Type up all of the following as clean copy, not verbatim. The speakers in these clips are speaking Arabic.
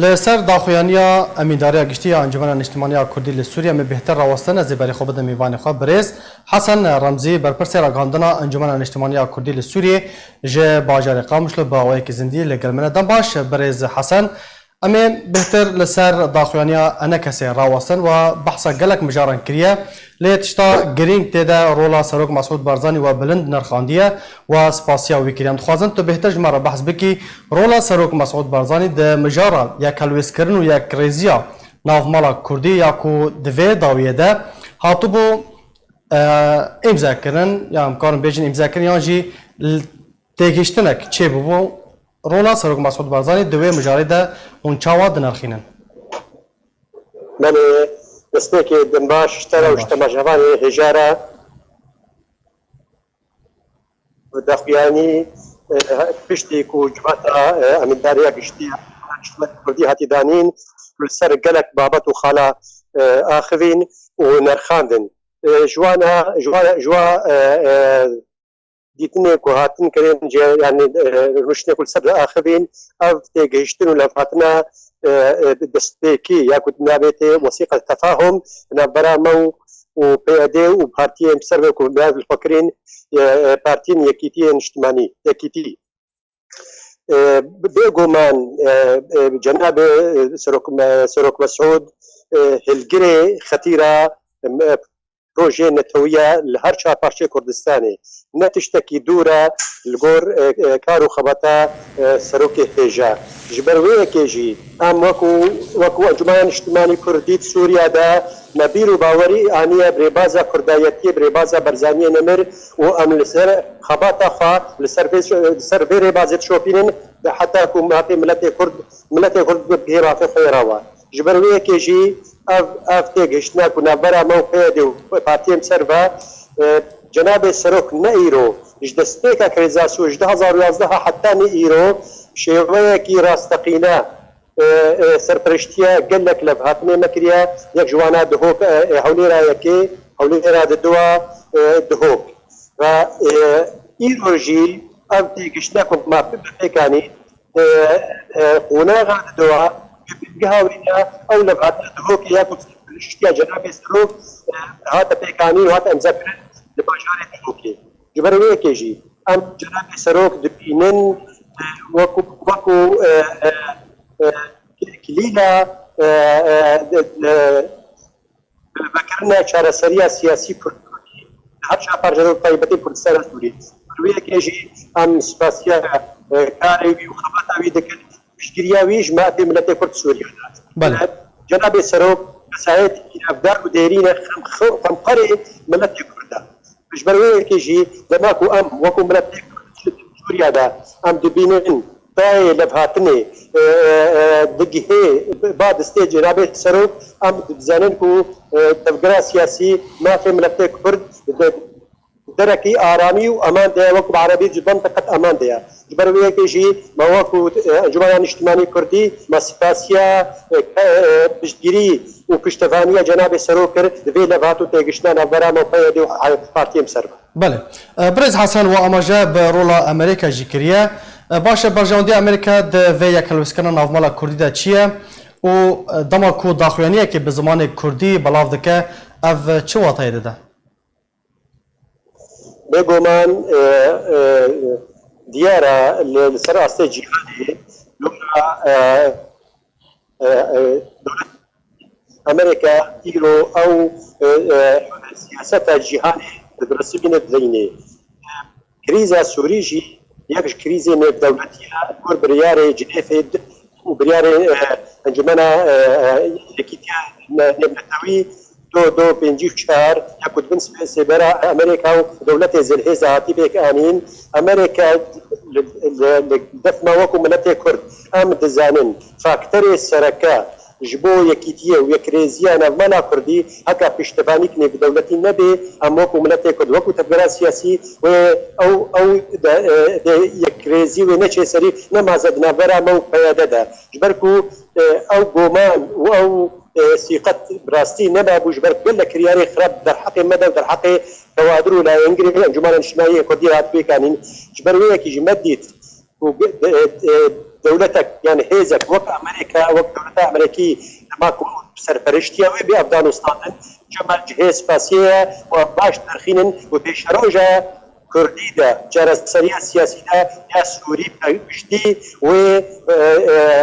لسر داخویانیا امیداری گشتی انجمن اجتماعی الکوردی لسوریا می بهتر راوستن از بری خوب میوان خواب برز حسن رمزی berpirsê rgihandina انجمن اجتماعی الکوردی لسوریه ج باجار قامشلو با ویک زندی لگرمنه دم باش برز حسن اما بهتر لسر داخویانیا ENKS راوستن و بحث گلک مجارن کریه لیتشتا گرینگ تدا رولا سروک مسعود بارزانî و بلند نرخاندیه و سپاسیا ویکریان خوازن تو بهتر جمره بحث بکی رولا سروک مسعود بارزانî د مجارا یا کلویس کرن و یا کریزیا ناو مالا کوردی یا کو دوی داویه ده هاتو بو امضا کرن یا امکان بیجن امضا کرن یا جی تگیشتنک چه بو رولا سروک مسعود بارزانî دوی مجاری ده اون چاوا دنرخینن من دستك دنباش اشترى واجتمع جواني هجارة ودخياني بشتي كو جماعة من داريا بشتي الكوردي هاتي دانين لسر قلق بابات وخالا آخذين ونرخاندن جوا ديتني كو هاتن كرين يعني رشني كل سر آخذين أو تيجيشتن ولفاتنا دستيكي يا كنت نابتي وثيقة تفاهم نبرامو وبيادي وبارتي مسرب كوباد الفكرين بارتين يكيتي اجتماعي يكيتي بيغومان جناب سروك مسعود هالجري خطيرة بروجي نتوية لهر شاباشي كردستاني نتشتكي دورة الجور كارو خبطة سروكي هجا جبرويه كيجي ام وكو انجمن اجتماعي كردي سوريا دا نبيل باوري انيه بريبازا كردايتي بريبازا برزاني نمر وام لسر خبطة خا لسر بريبازا شوبين حتى كو مافي ملتي كرد بهيرا في خيراوا جبرويه كيجي اف تيجشنا كنا برا موقعي بارتيم سرفا جناب سروك نايرو جدستيكا كريزاسو 2011 حتى نايرو شێوەیەکی ڕاستەقینە سەرپەرشتیە گەلێک لە هاتنێ مەکریا یەک جوانە دهۆک هەولێرایەکێ هەولێرا ددووە دهۆک و ئیرۆژی ئەم تێگەشتە پێکانی قۆناغا ددووە هاورینە ئەو لە هاتنە دهۆکی یاکو سەرپەرشتیە جەنابێ سەرۆک هاتە پێکانی و هاتە ئەمزەکردن لە باژارێ دهۆکێ جبەرەوەیەکێژی ئەم جەنابێ سەرۆک دبینن وكو كليلا بكرنا شارع سريع سياسي كردي هر شافر جدول طيبتي كردستان سوري ويا كيجي ام سپاسیا كاري وخبطه دك مشكريا ويج ما في ملت كرد سوريا بله جناب سروك مساعد افدار وديرين خم قري ملت كرد مش بروي كيجي دماكو ام وكو ملت سوريا دا ام دبينن تاي لبهاتني دقيه بعد ستيج رابط سروك ام بزانن كو تفكير سياسي ما في ملت كرد دركي آرامي وأمان ده وقت عربي جدا تقت أمان ده جبرويه كيجي ما وقت جماعة اجتماعي كردي ما سipasiya بشجري وبشتفانية جناب سروكر ذي لغاتو تيجشنا نبرا موقعي بارتي مسرب. بله برز حسن وأمجا برولا أمريكا جيكريا باشا برجاندي أمريكا ده في كلوسكنا نافمالا كردي ده چيه و دما كو داخوانية كي بزمان كردي بلاف دكه اف چه واتايد ده؟ بگومان دیاره لسر استه جهانی لولا دولت امریکا ایرو او سیاست جهانی درسی بین دینی کریزا سوری جی یک کریزی دولتیه کور بریار جنیف و بریار انجمنا یکیتیا نبتوی دو بنجي شهر يكون بالنسبه سبرا امريكا ودوله زلهزه هاتي بك انين امريكا دفما وكم ملتي كرد ام دزانن فاكتوري السركه جبو يكيتيه ويكريزيانا مانا كردي هكا بيشتفانيك ني بدولتي نبي ام وكم ملتي كرد وكو تفكير سياسي او يكريزي ونشي سري نمازدنا برا مو قياده جبركو او غومان او سيقت براستي نبا بوجبر كل كرياري خراب در حق مدى در حق كوادر ولا انجري انجمن اجتماعيه كرديه هات بكانين جبرويه كي جمديت دولتك يعني هيزك وك امريكا وك دولتها امريكي ما كون سرپرشتيا وبي افغانستان جمال جهاز سپاسیه وباش ترخين وبيشروجا كردي دا جارسريا سياسي دا يا سوري بشتي و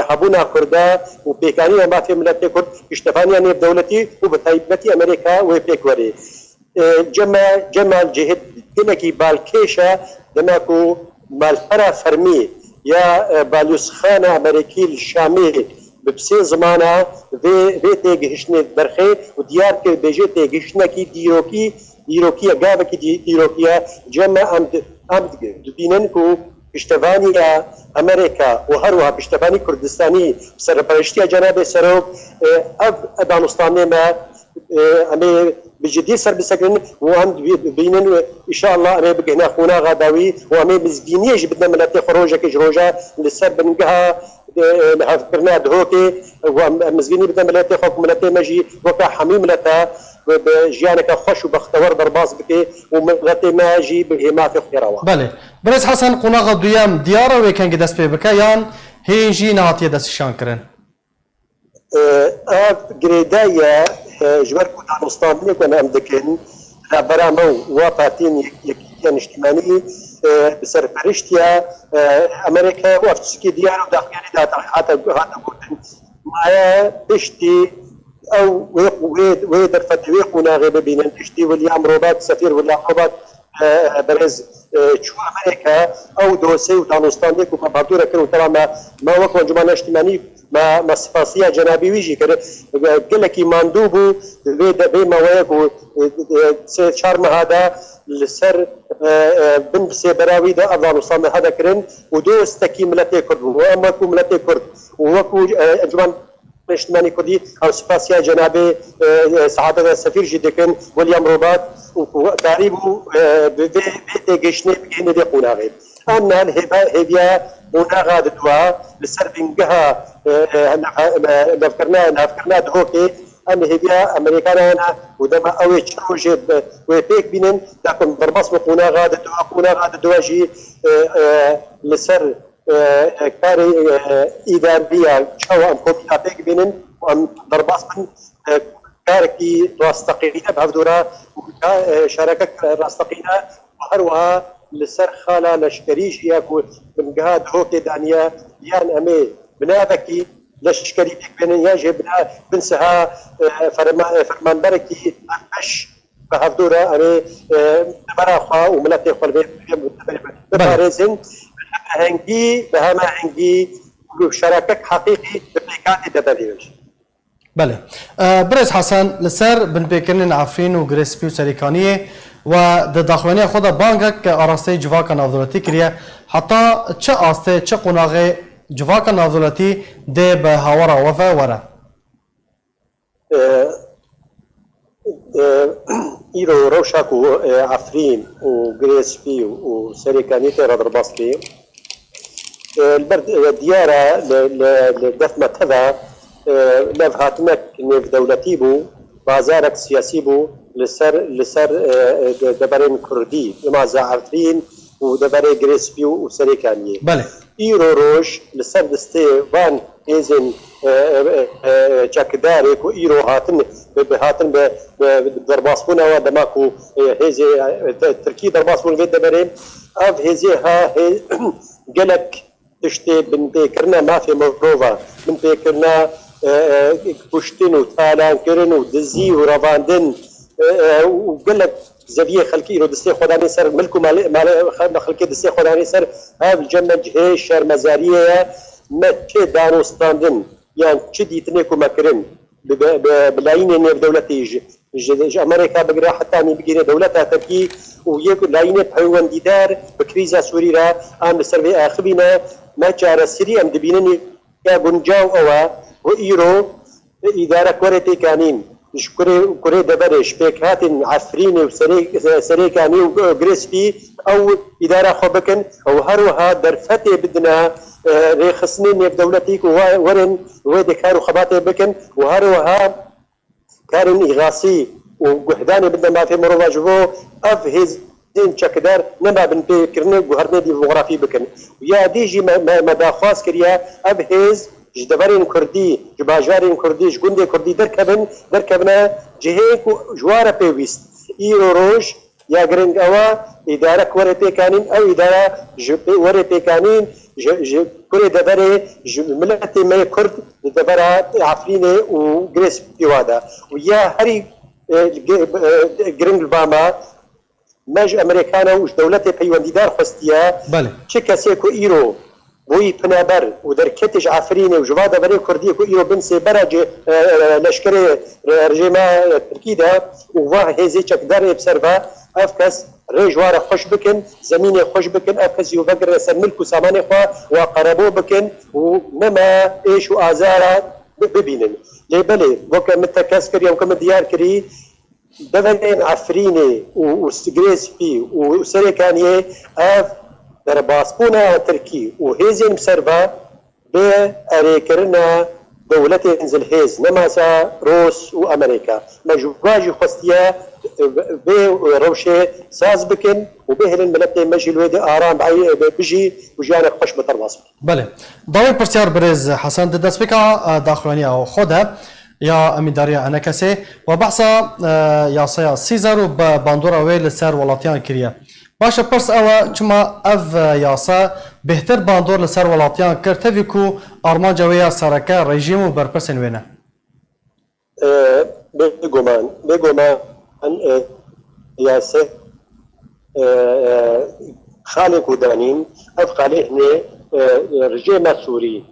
هبونا كردا وبيكانيا ما في ملت كرد اشتفانيا نيب دولتي وبتايبتي امريكا وبيكوري جمال جهد دمكي بالكيشا دمكو مالفرا فرمي يا باليوسخانة امريكي الشامي ببسي زمانه في تيجهشني برخي وديار كي بيجي تيجهشنا كي ديروكي قابة كي ديروكي جمع أمد دبيننكو بشتفاني أمريكا وهروها بشتفاني كردستاني سرپرشتيا جناب سروك أفغانستان ما أمي بجدي سر بسكن وهم بينن إن شاء الله أمي بجهنا خونا غداوي وأمي مزجينيش بدنا ملتي خروجة كجروجة لسر بنجها فكرنا دهوكي ومزجيني بدنا ملتي خوك ملتي مجي وكا حمي ملتا بجيانك خوش وبختور برباص بكي وملتي ماجي بهما في خيروا. بله بريس حسن قناغ دويام ديارة وكان قدس بيبكا يان هيجي نهاتي دس شانكرن. جريدايا جوار كردستان يكون أمدكن برامو وباتين يكيان اجتماعي بسرپرشتيا أمريكا وأفتسكي ديار وداخلي داتا حتى قلتن ما بشتي أو ويدر فتوي قناغي ببينن بشتي واليام روبات سفير واليام روبات برز شو امريكا او دوسي وتانستان ديك وبابدور كانوا ترى ما وقت جمعنا اجتماعي ما سپاسیه جنابی ویژی کرد گلکی ماندوبو به موایق سه چهار ماهدا لسر بن بسه براوی دا افغانستان هذا کرن و دوستکی ملت کرد و اما کو ملت کرد و وکو جمعنا اجتماعي كردي او سپاسيا جناب سعادة السفير جدكن وليام روبات وتقريبا بيتجشني بكين دي قناغي أنا الهبيا قناغا دوا لسربنجها نفكرنا دهوكي أنا هبيا أمريكانا هنا ودما أوي تشروجي وبيك بينن لكن بربص قناغا دوا جي لسر كاري إدارية شو أم كوبيا بيك بينن وأم درباس من كاركي راستقينا بهفدورا شركة راستقينا وهروها لسر خالة لشكريش ياكو من جهاد هوكي دانيا يان أمي بنابكي لشكري بيك بينن ياجي بنسها فرمان بركي أمش بهفدورا أمي براخا وملاتي خلبي ببارزن هنگی به همه هنگی شراكة حقيقي بمكان دبليوش. بله برز حسن لسر بنبيكرن عفرين و گرسپی و سريكانيه و داخلانيه خدا بانكك اراسته جواكا نافذولتي كريه حتى چه آسته چه قناغه جواكا نافذولتي ده به هاورا وفا ورا. ايرو روشاكو عفرين و گرسپی و سريكانيه ترى باصلي البرد ديارة لدفمة هذا لفهاتمك نيف دولتي بو بازارك سياسي بو لسر دبرين كردي لما زعرتين ودبرين جريسبيو وسريكانية بله ايرو روش لسر دستي وان ايزن جاكدارك و ايرو هاتن بدرباسبونا ودماكو هيزي تركي درباسبون في دبرين اف هيزي ها قلك تشتي من بيكرنا ما في مروفا من بيكرنا كشتين وتالان كرن ودزي ورافاندن وقال لك زبيه خلكي رو دستي خداني سر ملكو مال خلكي دستي خداني سر هذا الجنة جهه شر مزاريه ما تشي دانوستاندن يعني تشدي تنيكو مكرن بلاين نيف دولتي امريكا بقرا حتى اني بقرا دولتها تركي ويكون لاين بحيوان ديدار بكريزا سوريا ام سرفي اخبينا ما جار سوريا ام دبينني يا بنجاو او وايرو اداره كوريتي كانين كوري دبرش بيكات عفرين وسريكاني وغريسبي او اداره خبكن او هروها درفتي بدنا ريخصنين في دولتيك ورن ويدكارو خباتي بكن وهروها كارن إغاثي ووحداني بدنا ما في مروفا جبو أف هز هێزên çekidar nema bin pêkirine guherînê demografî bikin. Ya dî jî me daxwaz kiriye ev hêz ji deverên Kurdî, ji bajarên Kurdî, ji gundê Kurdî derkevine cihê ku ji ware pêwîst. Îro roj ya giring ewa îdarek were pêkanîn, ew îdara ji were pêkanîn ji kurê deverê ji miletê me Kurd li devera Efrînê û Girêspî wa de. û ya herî giring li bama me ji Emerîkana û ji dewletê peywendîdar xwestiye çi kesê ku îro بوی پنابر و در کتش عفرینه و جواد برای کردی کو ایرو بن سی برای لشکر رژیم ترکی ده و واه هزی چکدار ابسروا افکس رجوار خوش بکن زمین خوش بکن افکس یو بگر سر ملک و سامان خوا و قربو بکن و نما ایش و آزارات ببینن لیبله وکه متکس کری و کم دیار کری دفن عفرینه و سگریسپی و سرکانیه اف در باسپونا ترکی و هیزین بسروا به اریکرنا دولت انزل هیز نماسا روس و امریکا مجواجی خستیا به روشه ساز بکن و به هلن ملت مجل ود آرام بجی و جان خوش بترواس. بله. داوی پرسیار برز حسن دستپیکا داخلانی او خوده یا امیداری ENKS و بحثا یاسیا سیزر و باندورا ویل سر ولاتیان کریه. باشه پرس اوه چما اف یاسا بهتر باندور لسر ولاتیان کرد تاوی کو آرمانجا ویا سرکه رژیم و برپرسین وینه؟ بگومان یاسه خاله کودانین اف خاله هنه رژیم سوری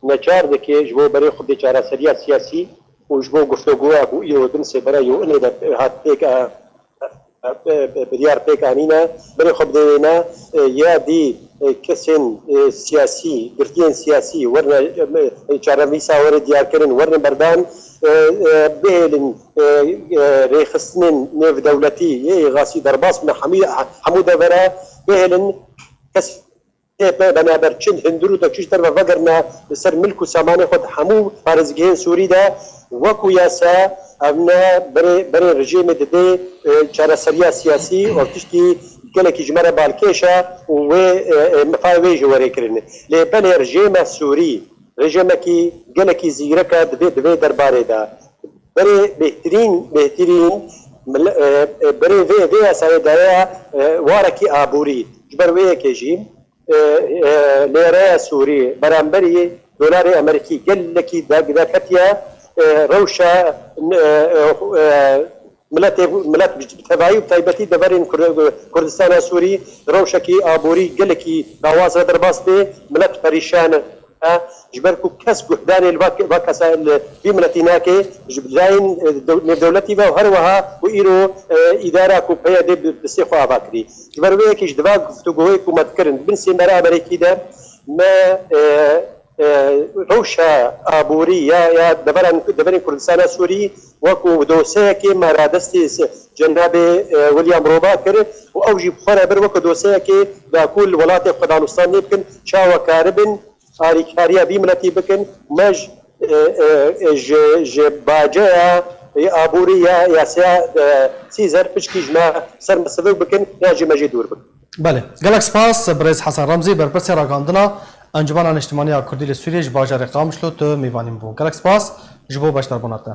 نچار دکه جبو برای خود چاره سریا سیاسی و جبو گفتگوها بو ایو بنسه برای یو انه هات پیک بدیار پیکانینا برای خود دینا یا دی کسین سیاسی گرتین سیاسی ورن چاره میسا ورن دیار کردن ورن بردان بهلن ریخستن نف دولتی یه غاسی درباس من حموده ورا بهلن کس بنابر چند هندرو تکشش در وگرنا سر ملک و سامان خود حمو پارزگین سوری ده وکو یاسا امنا برای رژیم دده چاره سریا سیاسی و تشتی گلکی جمره بالکیشا و مفاوی جواری کرنه لیبن رژیم سوری رژیم کی گلکی زیرکا دبی درباره ده برای بهترین برای وی اسای دایا وارکی آبوری جبر وی کجیم لیره سوری برانبری دلار امریکی گلکی داکتیا روشا ملت تبعی و تایبتی دورین کردستان سوری روشا کی آبوری گلکی باواز درباس به ملت پریشان جبركو كسب وحدان الواكسا في ملتيناكي جبلاين دولتي وهروها وإيرو إدارة كوبيا دي بسيخو أباكري جبرويكي جدواك فتوغوي كومتكرن بنسي مرا أمريكي دا ما روشا آبوري يا دبرن كردستان سوري وكو دوسيكي مرادستي جناب ويليام روباكر وأوجي بخورا بر وكو دوسيكي دا كل ولاتي قدانستان يمكن شاوة كاربن آریکاریا بیملتی بکن مج باجه آبوری یا سیا سیزر پشکیج ما سر مسئله بکن یا جمجی دور بکن. بله. گلک سپاس برئیس حسن رمزی برپرسê rgihandina Encumena Niştimaniya Kurdî li Sûriyê ji bajarê Qamişlo tu mêvanîn bû. Gelek spas ji bo beşdarbûna te.